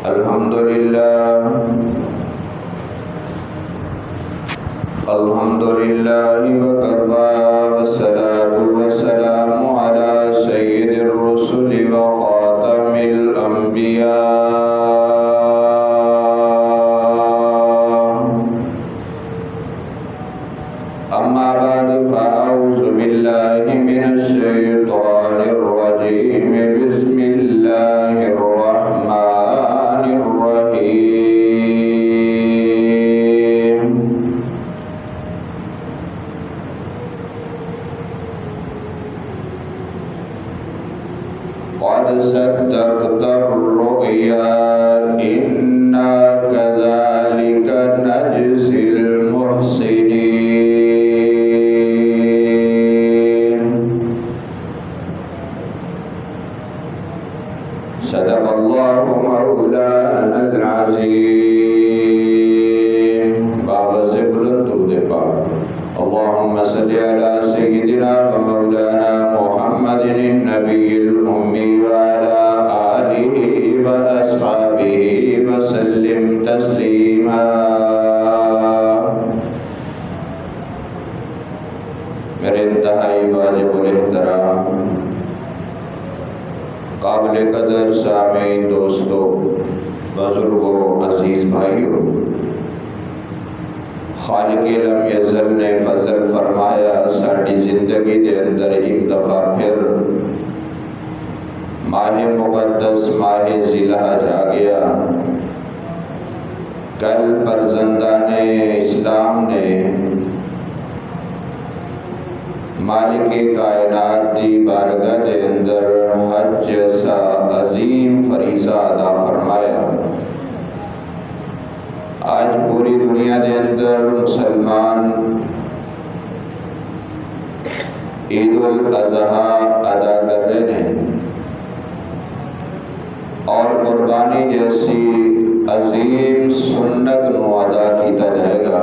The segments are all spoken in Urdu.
الحمدللہ وکفا والصلاة والسلام علی سید الرسل وخاتم الانبیاء اما بعد فاعوذ باللہ من الشیطان الرجیم بسم اللہ الرحمن الرحیم قد صدقت الرؤيا إنا كذلك نجزي المحسنين صدق الله مولانا العظيم بابا سے بلند درود پاک اللهم صل على سيدنا ومولانا محمد النبي الأمي وعلى آله وأصحابه وسلم تسليما میرے انتہائی واجب الاحترام قابل قدر سامعین دوستو بزرگوں عزیز بھائیوں خالق لم یزل نے فضل فرمایا ساڑی زندگی دے اندر ایک دفعہ پھر ماہ مقدس ماہ ذی الحج آ گیا کل فرزندان اسلام نے مالک کائنات دی بارگاہ دے اندر حج جیسا عظیم فریضہ ادا فرمایا آج پوری دنیا دے اندر مسلمان عید الاضحیٰ ادا کر رہے ہیں اور قربانی جیسی عظیم سنت نو ادا کیتا جائے گا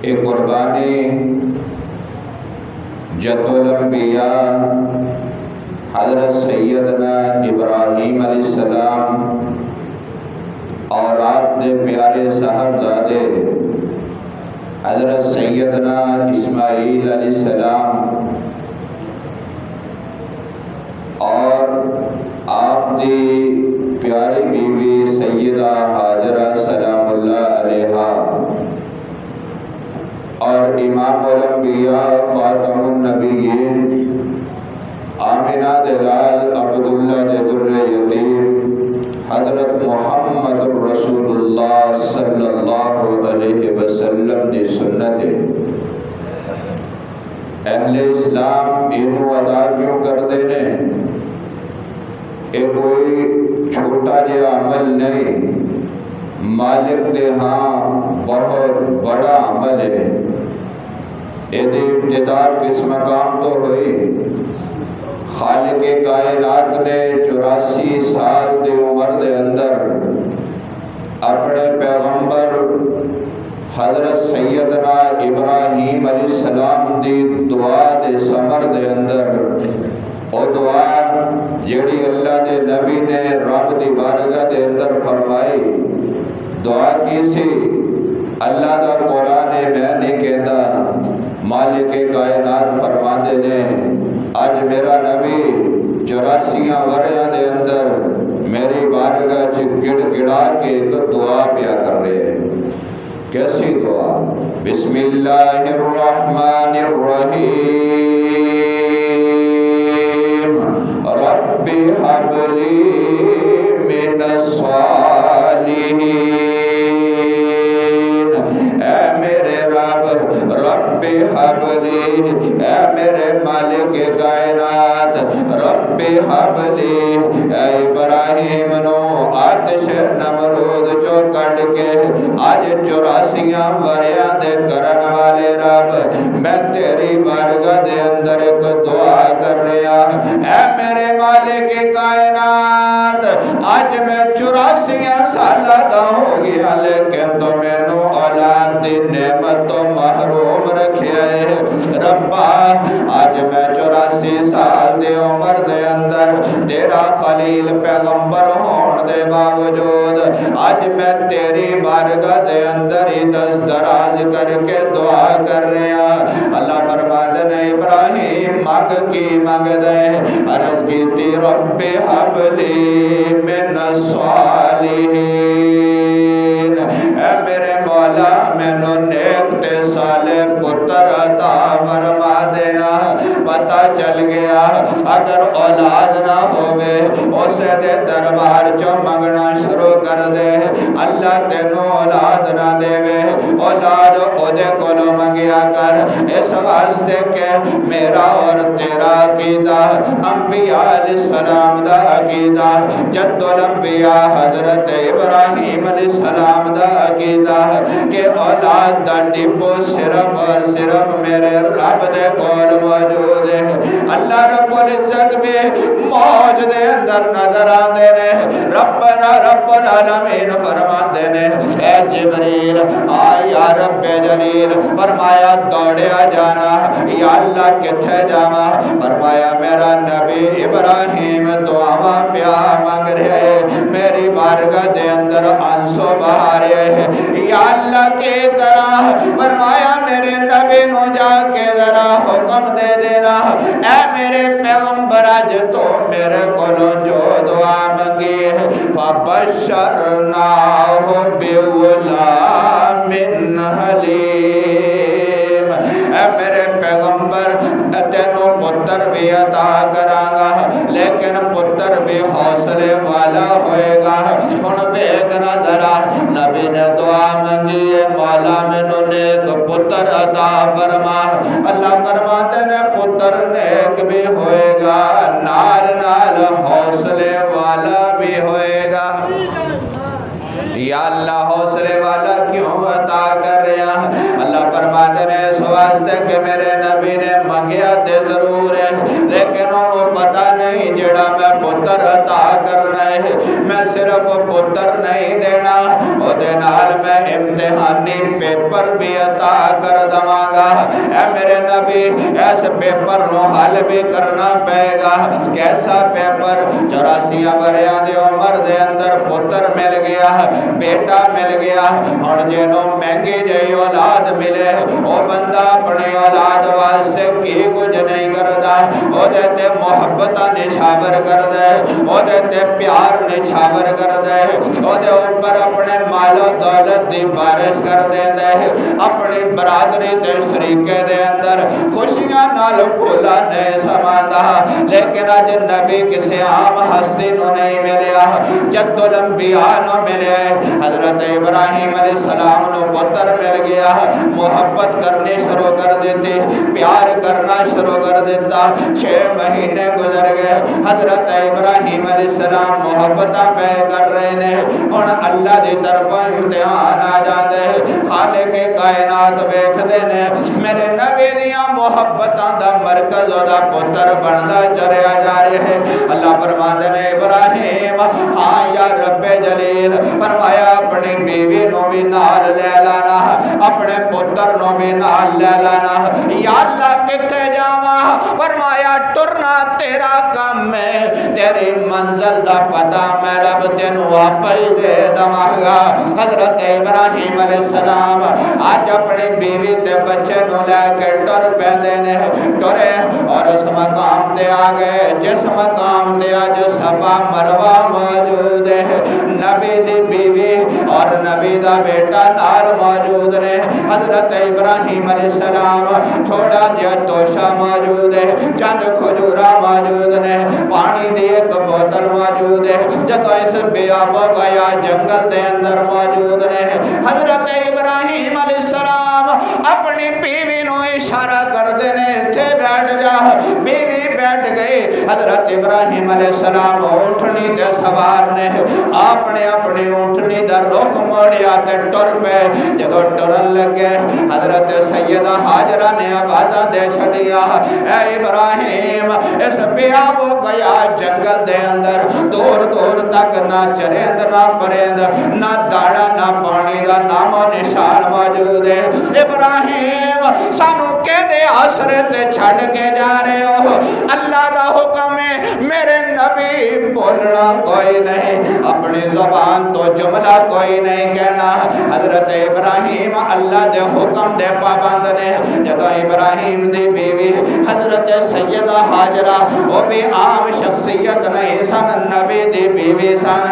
ایک قربانی جد الانبیاء حضرت سیدنا ابراہیم علیہ السلام اور آپ نے پیارے صاحبزادے حضرت سیدنا اسماعیل علیہ السلام اور آپ دی پیاری بیوی سیدہ حاجرہ سلام اللہ علیہا اور امام الانبیاء خاتم النبیین آمنہ دلال عبداللہ در یتیم حضرت محمد رسول اللہ صلی اللہ علیہ وسلم دی سنت اہل اسلام انہوں ادا کیوں کر دینے یہ کوئی چھوٹا جا عمل نہیں مالک دے ہاں بہت بڑا عمل ہے یہ ابتدا کس مقام تو ہوئی خالق کائنات نے 84 سال دے عمر دے اندر اپنے پیغمبر حضرت سیدنا ابراہیم علیہ السلام دی دعا دے سمر دے اندر او دعا جیڑی اللہ دے نبی نے رب دی بارگاہ دے اندر فرمائی دعا کی سی اللہ دا قرآن میں نہیں کہتا مالک کائنات فرما دے نے آج میرا نبی 84 وریاں دے اندر میری بارگاہ چ گڑ گڑا کے ایک دعا پیا کر رہے ہیں کیسی دعا بسم اللہ الرحمن الرحیم رب حب لی من الصالحین اے میرے رب رب حب لی اے میرے مالک کائنات رب حب لی اے ابراہیم نو آتش نمرود چو کٹ کے آج 84 وریاں دے کرن والے رب میں تیری بارگاہ دے اندر ایک دعا کر رہا اے میرے مالک کائنات اج میں 84 سال دا ہو گیا لیکن تو مینوں اولاد دی نعمت تو محروم رکھیا ہے ربا اج میں 84 سال دی عمر دے اندر تیرا خلیل پیغمبر ہون دے باوجود اج میں تیری بارگاہ دے اندر ہی دست دراز کر کے دعا کر رہا اللہ فرماتے نے ابراہیم مانگ کی مانگ دے عرض کی تی رب حبلی من الصالحین اے میرے مولا مینوں نیک تے صالح پتر عطا فرما دینا پتہ چل گیا اگر اولاد نہ ہوئے اسے دے دربار چو منگنا شروع کر دے اللہ تینوں اولاد نہ دے اولاد اودے کولو منگیا کر اس واسطے کہ میرا اور تیرا عقیدہ انبیاء علیہ السلام دا عقیدہ جد الانبیاء حضرت ابراہیم علیہ السلام دا عقیدہ کہ اولاد دا ڈبو صرف اور صرف میرے رب دے کول موجود ہے اللہ رب العزت بھی موج دے اندر نظر آندے نے ربنا رب العالمین فرماندے نے اے جبریل یا رب جلیل فرمایا دوڑیا جانا یا اللہ کتھے جاوا فرمایا میرا نبی ابراہیم دعاواں پیا مانگ رہے ہے میری بارگاہ دے اندر آنسو بہا رہے ہے یا اللہ کے کرا فرمایا میرے نبی نو جا کے ذرا حکم دے دینا اے میرے پیغمبر اج تو میرے کولوں جو دعا منگی ہے فبشرناہ بغلام حلیم اے میرے پیغمبر تینوں پتر بھی عطا کراں گا لیکن پتر بھی حوصلے والا ہوئے گا ہن ویکھنا ذرا نبی نے دعا منگی ہے مولا مینوں نیک پتر عطا فرما اللہ فرماتے نے پتر نیک بھی ہوئے گا نال نال حوصلے والا بھی ہوئے گا یا اللہ حوصلے والا کیوں عطا کر رہا اللہ فرماتے نے اس واسطے کہ میرے نبی نے منگیا تے ضرور ہے لیکن انہوں پتہ نہیں جڑا میں پتر عطا کرنا ہے میں صرف پتر نہیں دینا او دے نال میں امتحانی پیپر بھی عطا کر دواں گا اے میرے نبی اس پیپر نو حل بھی کرنا پائے گا کیسا پیپر 84 وریاں دی عمر دے اندر پتر مل گیا بیٹا مل گیا اور جنوں مہنگی جئی اولاد ملے او بندہ اپنی اولاد واسطے کی کچھ نہیں کردا او دے تے محبتاں نچھاور کر دے او دے تے پیار نچھاور کر دے او دے اوپر اپنے مال و دولت دی بارش کر دیندے اپنی برادری تے طریقے دے اندر خوشیاں نال پھولا نہیں سماندا لیکن اج نبی کسی عام ہستی نو نہیں ملیا جد الانبیاء نو ملے حضرت ابراہیم علیہ السلام نو پتر مل گیا محبت کرنی شروع کر دیتی پیار کرنا شروع کر دیتا 6 مہینے گزر گئے حضرت ابراہیم علیہ السلام محبتاں پہ کر رہے نے ہن اللہ دی طرف امتحان آ جاندے خالق کائنات ویکھدے نے میرے نبی دیاں محبتاں دا مرکز دا پتر بندا چریا جا رہے ہے اللہ فرماندے نے ابراہیم ہاں یا رب جلیل فرمایا اپنی بیوی نو بھی نال لے لانا اپنے پتر نو بھی نال لے لانا یا اللہ کتے جاواں فرمایا ٹرنا تیرا کام ہے تیری منزل دا پتہ میں رب تینوں آپ ہی دے دواں گا حضرت ابراہیم علیہ السلام آج اپنی بیوی تے بچے نو لے کے ٹر پیندے نے ٹرے اور اس مقام تے آ گئے جس مقام تے آج صفا مروہ موجود ہے نبی دی بیوی اور نبی دا بیٹا نال موجود نے حضرت ابراہیم علیہ السلام تھوڑا جا توشہ موجود ہے چند کھجورا موجود نے پانی دی ایک بوتل موجود ہے جتو اس بیابو گیا جنگل دے اندر موجود نے حضرت ابراہیم علیہ السلام اپنی بیوی نو اشارہ کر دینے تھے بیٹھ جا بیوی بیٹھ گئی حضرت ابراہیم علیہ السلام اٹھنی تے سوار نے اپنی اٹھنی در رخ موڑیا تے ٹر پہ جدو ٹرن لگے حضرت سیدہ حاجرہ نے آوازہ دے چھڑیا اے ابراہیم اس پیا وہ گیا جنگل دے اندر دور دور تک نہ چریند نہ پریند نہ داڑا نہ پانی دا نام و نشان موجود ہے ابراہیم سانو کے دے آسرے تے چھڑ کے جا رہے ہو اللہ دا حکم ہے میرے نبی بولنا کوئی نہیں اپنی زبان تو جملہ کوئی نہیں کہنا حضرت ابراہیم اللہ دے حکم دے پابند نے جدو ابراہیم دی بیوی حضرت سیدہ حاجرہ وہ بھی عام شخصیت نہیں سن نبی دی بیوی سن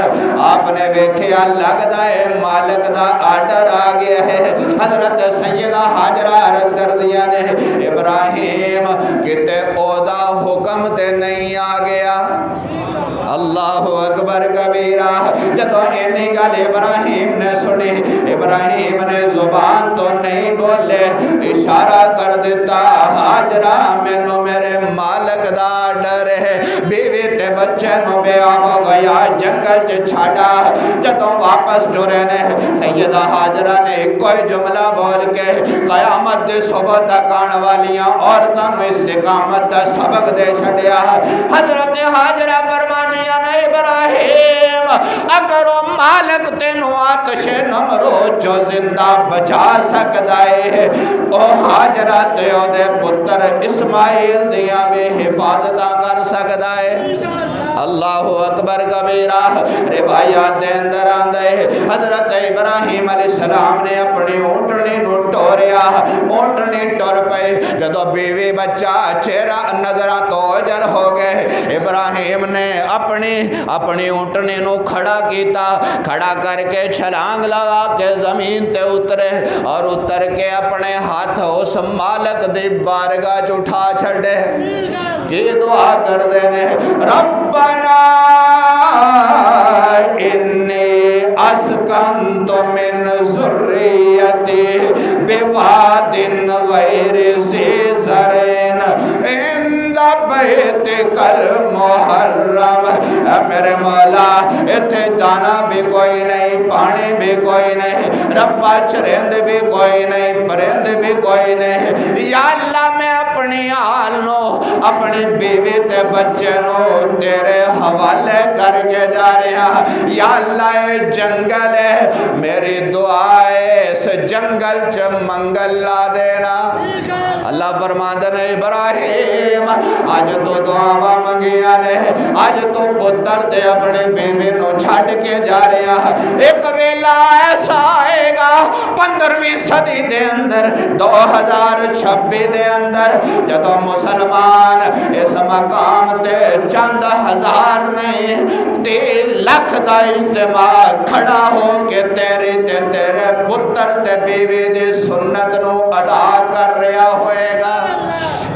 آپ نے ویکھیا لگدا ہے مالک دا آرڈر آ گیا ہے حضرت سیدہ حاجرہ عرض کر دیا نے ابراہیم کتے اودا حکم تے نہیں آ گیا اللہ اکبر کبیرہ جدو انہی گل ابراہیم نے سنی ابراہیم نے زبان تو نہیں بولے اشارہ کر دیتا حاجرہ مینوں میرے مالک دا ڈر ہے بیوی تے بچے نو بے آب ہو گیا جنگل چ چھاڑا جدو واپس ٹرے نے سیدہ حاجرہ نے کوئی جملہ بول کے قیامت دے صبح تک آن والیاں عورتاں نو استقامت دا سبق دے چھڑیا حضرت حاجرہ فرما دیا نے ابراہیم اگر وہ مالک تینو آتش نمرود جو زندہ بچا سکتا ہے او حاجرہ تیو دے پتر اسماعیل دیا بھی حفاظتہ کر سکتا ہے اللہ اکبر کبیرہ روایات دے اندر آندے حضرت ابراہیم علیہ السلام نے اپنی اونٹنی نو ٹوریا اونٹنی ٹور پہ جدو بیوی بچہ چہرہ نظرہ تو اجر ہو گئے ابراہیم نے اپنی اونٹنی نو کھڑا کیتا کھڑا کر کے چھلانگ لگا کے زمین تے اترے اور اتر کے اپنے ہاتھ اس مالک دی بارگاہ اٹھا چھڑے یہ دعا کر دینے ربنا انی اسکنت من ذریتی بواد غیر ذی زرع عند بیتک المحرم میرے مولا اتھے دانا بھی کوئی نہیں پانی بھی کوئی نہیں ربا چرند بھی کوئی نہیں پرند بھی کوئی نہیں یا اللہ میں اپنی حال نو اپنی بیوی تے بچے نو تیرے حوالے کر کے جا رہا یا اللہ جنگل ہے میری دعا ہے اس جنگل چ منگل لا دینا اللہ فرماندن ابراہیم آج تو دعاواں منگیاں نے آج تو پتر تے اپنے بیوی نو چھڑ کے جا رہا ایک ویلا ایسا آئے گا 15ویں صدی دے اندر 2026 دے اندر جدو مسلمان اس مقام تے چند ہزار نہیں 3 لاکھ دا اجتماع کھڑا ہو کے تیرے پتر تے بیوی دی سنت نو ادا کر رہا ہوئے گا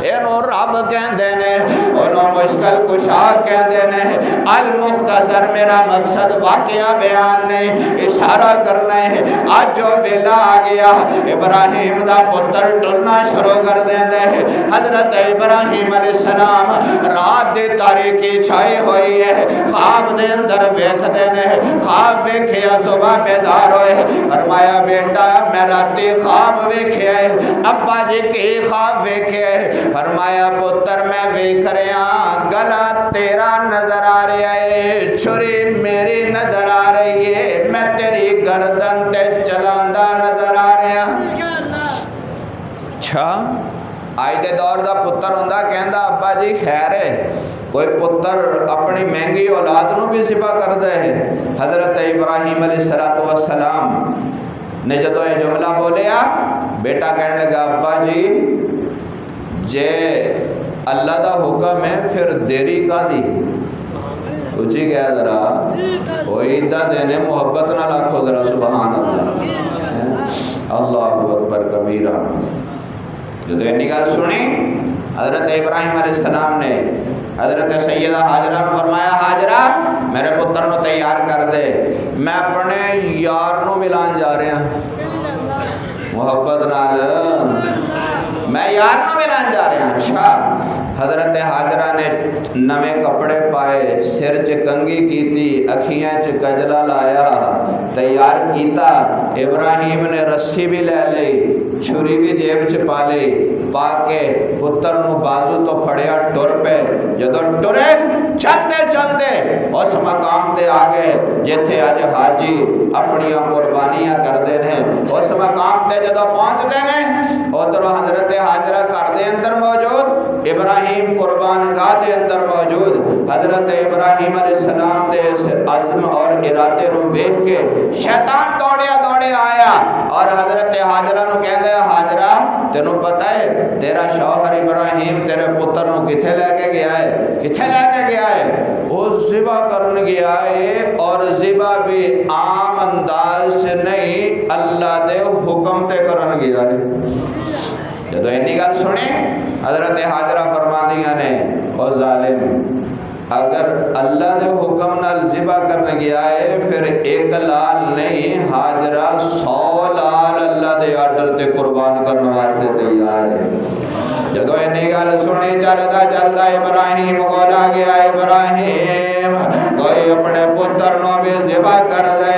انہوں رب کہندے نے انہوں مشکل کشا کہندے نے المختصر میرا مقصد واقعہ بیان نہیں اشارہ کرنا ہے آج جو ویلا آ گیا ابراہیم دا پتر ٹرنا شروع کر دیندے حضرت ابراہیم علیہ السلام رات دی تاریکی چھائی ہوئی ہے خواب دے اندر ویکھ دینے خواب ویکھیا صبح بیدار ہوئے فرمایا بیٹا میں راتی خواب ویکھیا ہے ابا جی کی خواب ویکھیا ہے فرمایا پتر میں ویکھ رہا گلا تیرا نظر آ رہا ہے چھری میری نظر آ رہی ہے میں تیری گردن تے چلاندہ نظر آ رہا اچھا آج دے دور دا پتر ہوندہ کہندہ ابا جی خیر ہے کوئی پتر اپنی مہنگی اولاد نو بھی سپا کر دے حضرت ابراہیم علیہ السلام نے جدو یہ جملہ بولیا بیٹا کہنے لگا ابا جی جے اللہ دا حکم ہے پھر دیری کا دی اچھی گیا ذرا کوئی دا دینے محبت نہ رکھو ذرا سبحان اللہ اللہ اکبر کبیرہ جدو انہی گل سنی حضرت ابراہیم علیہ السلام نے حضرت سیدہ حاجرہ نے فرمایا حاجرہ میرے پتر نو تیار کر دے میں اپنے یار نو ملان جا رہے ہیں محبت نال میں یار نو ملان جا رہا. اچھا. حضرت حاجرہ نے نویں کپڑے پائے, سر چ کنگھی کیتی, اکھیاں چ کجلا لایا, تیار کیتا. ابراہیم نے رسی بھی لے لئی, چھری بھی جیب چ پا لئی, پا کے پتر نو بازو تو پھڑیا, ٹر پے. جدو ٹرے چلتے اس مقام تے آ گئے جتھے اج حاجی اپنی قربانیاں کردے نے. اس مقام تے جدو پہنچدے نے, ادھر حضرت حاجرہ گھر دے اندر موجود, ابراہیم قربان گاہ دے اندر موجود. حضرت ابراہیم علیہ السلام دے اس عزم اور ارادے نو ویکھ کے شیطان دوڑے آیا اور حضرت حاجرہ نو کہندا ہے, حاجرہ تینوں پتہ ہے تیرا شوہر ابراہیم تیرے پتر نو کتھے لے کے گیا ہے؟ وہ ذبح کرن گیا ہے, اور ذبح بھی عام انداز سے نہیں, اللہ دے حکم تے کرن گیا ہے. جدو اینی گل سنی, حضرت حاجرہ فرماندیاں نے, او ظالم, اگر اللہ دے حکم نال ذبح کرنے گیا ہے پھر ایک لال نہیں, حاجرہ 100 لال اللہ دے آرڈر تے قربان کرنے واسطے تیار ہے. جدو اینی گل سنی, چلدا ابراہیم کو گیا, ابراہیم کوئی اپنے پتر نو بھی ذبح کر دے.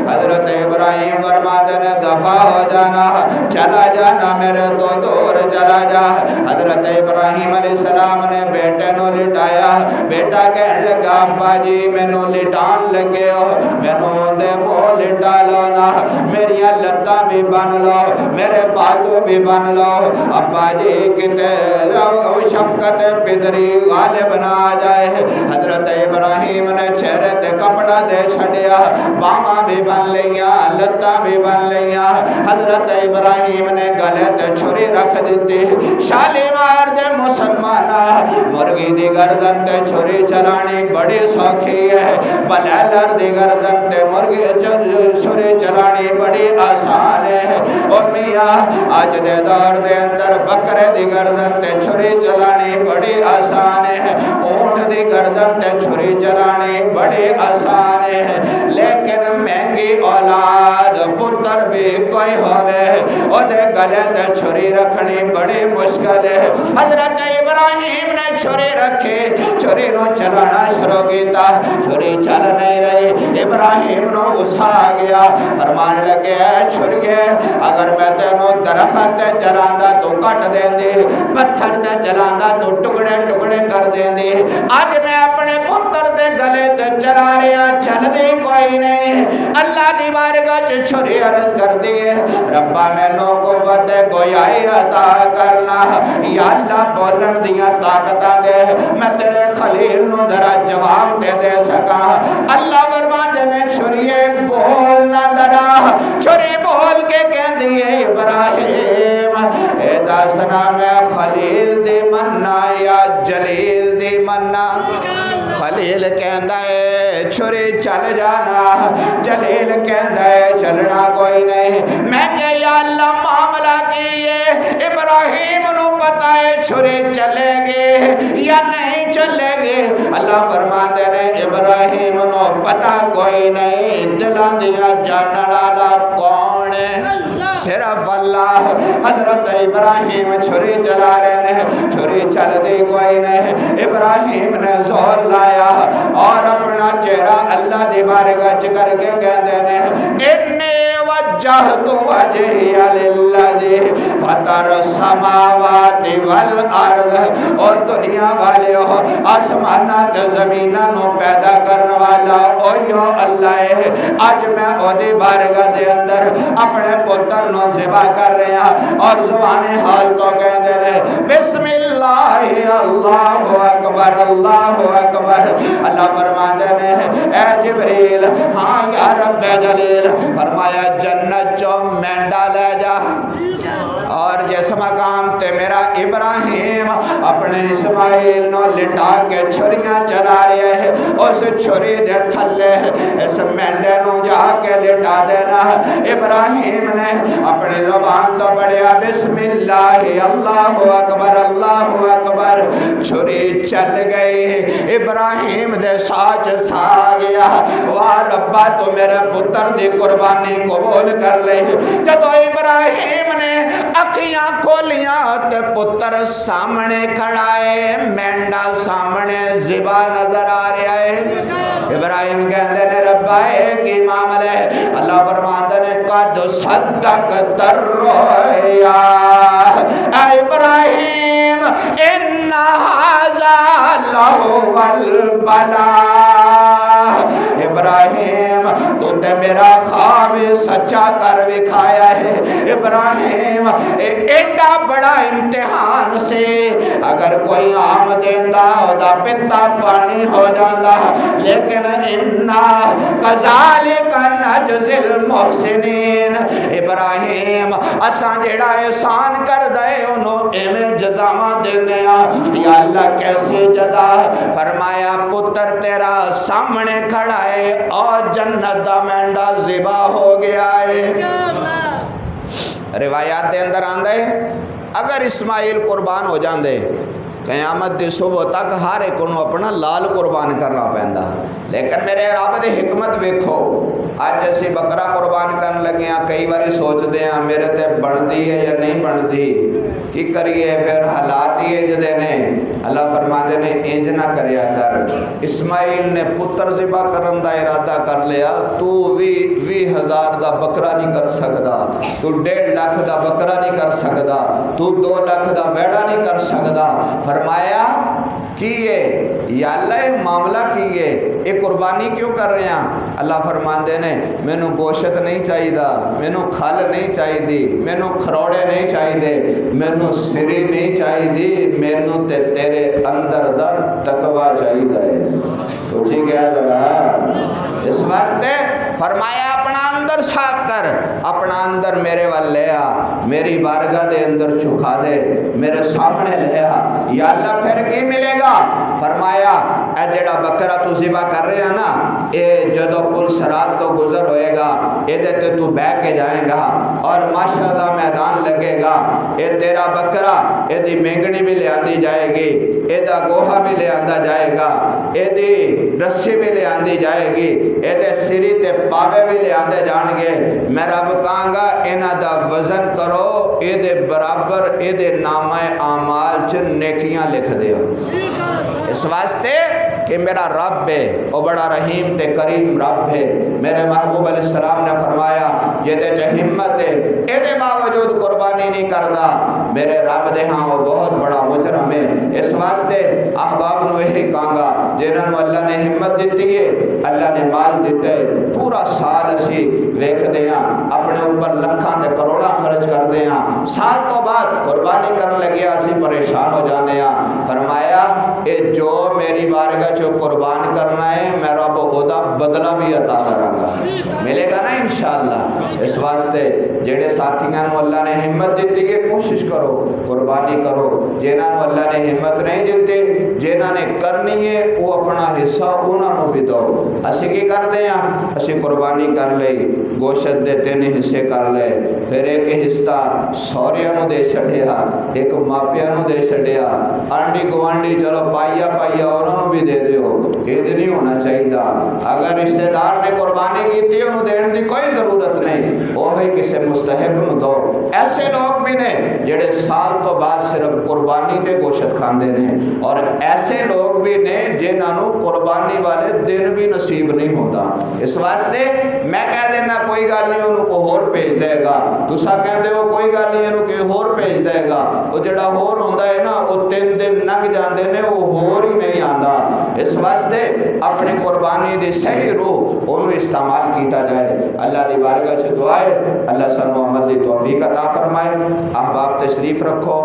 حضرت ابراہیم فرماتے نے, دفع ہو جانا, چلا جانا میرے تو دور چلا جا. حضرت ابراہیم علیہ السلام نے بیٹے نو لٹایا. بیٹا کہنے لگا, ابا جی مینوں لٹان لگے ہو, مینوں دے منہ لٹا لو نا, میریاں لتاں بھی بن لو, میرے بازو بھی بن لو. ابا جی کتے شفقت پدری غالب نہ آ جائے. حضرت ابراہیم نے چہرے تے کپڑا دے چھڑیا, باواں بھی بن لیاں, لتاں بھی بن لیاں. حضرت ابراہیم نے گلے تے چھری رکھ دیتی. شالیمار دے مسلمانہ, مرغی دی گردن تے چھری چلانی بڑی سوکھی ہے, بلیلر دی گردن تے مرغی چھری چلانی بڑی آسان ہے. او میاں آج دے دور دے اندر بکرے دی گردن تے چھری چلانی بڑی آسان ہے, اونٹ دی گردن تے چھری چلانی بڑی آسان ہے, لیکن مہنگی اولاد پتر بھی کوئی ہوئے او دے گلے تے چھری رکھنی بڑی مشکل ہے. حضرت ابراہیم نے چھری رکھی, چھری نو چلانا شروع کیتا, چھری چل نہیں رہی. ابراہیم نو غصہ آ گیا, فرمان لگے, چھریے اگر میں تینوں درخت تے چلاندا تو کٹ دیندی, پتھر تے چلاندا تو ٹکڑے ٹکڑے کر دیندی. آج میں اپنے پتر دے گلے تے چلا رہا, چل دی کوئی نہیں. اللہ دی بارگاہ چ چھری عرض کر دیے, ربا مینوں قوت گویائی عطا کرنا, یا اللہ بولن دیاں طاقتاں دے, میں تیرے خلیل نو ذرا جواب دے سکاں. اللہ فرماندے نے, چھریے بولنا ذرا. چھری بول کے کہندی ہے, ابراہیم اے داسنا میں خلیل دی مننا یا جلیل دی مننا. خلیل کہندا ہے چھری چل جانا, جلیل کہندا ہے چلنا کوئی نہیں. میں کہ یا اللہ معاملہ کیے, ابراہیم نو پتہ ہے چھری چلے گی یا نہیں چلے گی. اللہ فرماتے نے, ابراہیم نو پتہ کوئی نہیں, دلاں دیاں جانن والا کون ہے؟ صرف اللہ. حضرت ابراہیم چھری چلا رہے ہیں, چھری چل دی کوئی نہیں. ابراہیم نے زور لایا اور اپنا چہرہ اللہ دی بارگاہ چ کر کے کہندے نے, انی وجہت وجہی للذی فطر السماوات والارض. اور دنیا والے ہو, آسماناں تے زمیناں نو پیدا کرنے والا اوہی اللہ ہے. اج میں او دی بارگاہ دے اندر اپنے پتر نو ذبح کر رہے ہیں اور زبان حال تو کہندے نے, بسم اللہ اللہ اکبر اللہ اکبر. اللہ فرماندے نے, اے جبریل, ہاں یا رب جلیل, فرمایا جنت چو مینڈا لے جا, اور جس مقام تے میرا ابراہیم اپنے اسماعیل نو لٹا کے چھریاں چلا رہے ہے, اس چھری دے تھلے اس مینڈے نو جا کے لٹا دینا. ابراہیم نے اپنی زبان تو پڑھیا, بسم اللہ اللہ اکبر اللہ اکبر. چھری چل گئی, ابراہیم دے ساچ سا گیا. واہ ربا تو میرے پتر دی قربانی قبول کر لے. جدو ابراہیم نے اکھیاں کھولیاں تے پتر سامنے کھڑا ہے، مینڈا سامنے ذبح نظر آ رہا ہے۔ ابراہیم کہندے نے ربا اے کی معاملہ ہے؟ اللہ فرماندے نے قد صدقت الرؤیا اے ابراہیم ان ھذا لہو البلاء۔ ابراہیم تو تے میرا خواب سچا کر دکھایا ہے۔ ابراہیم ایڈا بڑا امتحان سے اگر کوئی عام دیندا دا پتا پانی ہو جاندا، لیکن انا کذالک نجزی المحسنین، ابراہیم اساں جیڑا احسان کر دے انہوں ایویں جزاواں دیندے ہاں۔ یا اللہ کیسی جزا؟ فرمایا پتر تیرا سامنے کھڑا ہے اور جنت دا مینڈا ذبح ہو گیا ہے۔ روایات دے اندر آندا ہے اگر اسماعیل قربان ہو جاندے قیامت دی صبح تک ہر ایک کو اپنا لال قربان کرنا پیندا، لیکن میرے رب دی حکمت ویکھو، اج اسی بکرا قربان کرن لگے ہیں، کئی باری سوچدے ہیں میرے تے بندی ہے یا نہیں بندی، کی کریے؟ پھر حالات ہی جدے نے۔ اللہ فرماندے نے انج نہ کریا کر۔ اسماعیل نے پتر ذبح کرن دا ارادہ کر لیا، تو 20,000 دا بکرا نہیں کر سکدا، تو 1.5 لاکھ دا بکرا نہیں کر سکدا، تو 2 لاکھ دا بیڑا نہیں کر سکدا۔ فرمایا کیے یا اللہ معاملہ کیے، یہ قربانی کیوں کر رہے ہیں؟ اللہ فرماندے نے مینو گوشت نہیں چاہیے، مینو کھل نہیں چاہیے، مینو کھروڑے نہیں چاہیے، مینو سری نہیں چاہیے، مینو تے تیرے اندر دا تقوی چاہیے۔ تو ٹھیک ہے ذرا اس واسطے فرمایا اپنا اندر صاف کر، اپنا اندر میرے وال لے آ، میری بارگاہ دے اندر چھکا دے، میرے سامنے لے آ۔ یا اللہ پھر کی ملے گا؟ فرمایا اے جڑا بکرا تو ذبح کر رہے ہیں نا، اے جدو پل صراط تو گزر ہوئے گا، اے دے تو بہ کے جائیں گا اور معاشر دا میدان لگے گا، اے تیرا بکرا اے دی مینگنی بھی لے آندی جائے گی، اے دا گوہا بھی لے آندا جائے گا، اے دی رسی بھی لے آندی جائے گی، اے دے سری تے پاوے بھی لے آندے جان گے۔ میں رب کہاں گا انہاں دا وزن کرو، اے دے برابر اے دے نامہ اعمال چ نیکیاں لکھ دیو۔ اس واسطے کہ میرا رب ہے وہ بڑا رحیم تے کریم رب ہے۔ میرے محبوب علیہ السلام نے فرمایا یہ دے چ ہمت ہے اے دے باوجود قربانی نہیں کردا، میرے رب دے ہاں وہ بہت بڑا مجرم ہے۔ اس واسطے احباب نو یہی کہاں گا جنہاں نو اللہ نے ہمت دیتی ہے، اللہ نے مال دیتا ہے، پورا سال اسی ویکھ دے ہاں اپنے اوپر لکھاں تے کروڑاں خرچ کر دے ہاں، سال تو بعد قربانی کرن لگے اسی پریشان ہو جانے ہاں۔ فرمایا اے جو میری بارگاہ چ قربان کرنا ہے میں رب خدا بدلہ بھی عطا کراں گا، ملے گا نا انشاءاللہ۔ اس واسطے جڑے ساتھیاں نو اللہ نے ہمت دیتی ہے کوشش کرو قربانی کرو، جنہاں نو اللہ نے ہمت نہیں دیتی جنہاں نے کرنی ہے وہ اپنا حصہ انہاں نو بھی دو۔ اسی کی کر دے ہاں اسی قربانی کر لئی، گوشت دے 3 حصے کر لے، پھر ایک حصہ سوریاں نو دے چھڈیا، ایک ماپیاں نو دے چھڈیا، آنڈی گوانڈی چلو پائیا پائیا انہوں نے بھی دے دیو، یہ نہیں ہونا چاہیے۔ اگر رشتہ دار نے قربانی کی تھی انہوں دین دی کوئی ضرورت نہیں، وہی کسی مستحق نو دو۔ ایسے لوگ بھی نے جڑے سال تو بعد صرف قربانی تے گوشت کھاندے نے، اور ایسے لوگ بھی نے جنہاں نو قربانی والے دن بھی نصیب نہیں ہوتا۔ اس واسطے میں کہہ دینا کوئی گل نہیں انہوں کو ہور بھیج دے گا، تسا کہہ دے ہو کوئی گل نہیں انہوں کو ہور بھیج دے گا، وہ جڑا ہور ہوندا ہے نا وہ 3 دن لنگ جاندے نے وہ ہور ہی نہیں آندا۔ اس واسطے اپنی قربانی دی صحیح روح انہوں استعمال کیتا جائے۔ اللہ دی بارگاہ سے دعا ہے اللہ سانو عمل دی توفیق عطا فرمائے۔ احباب تشریف رکھو۔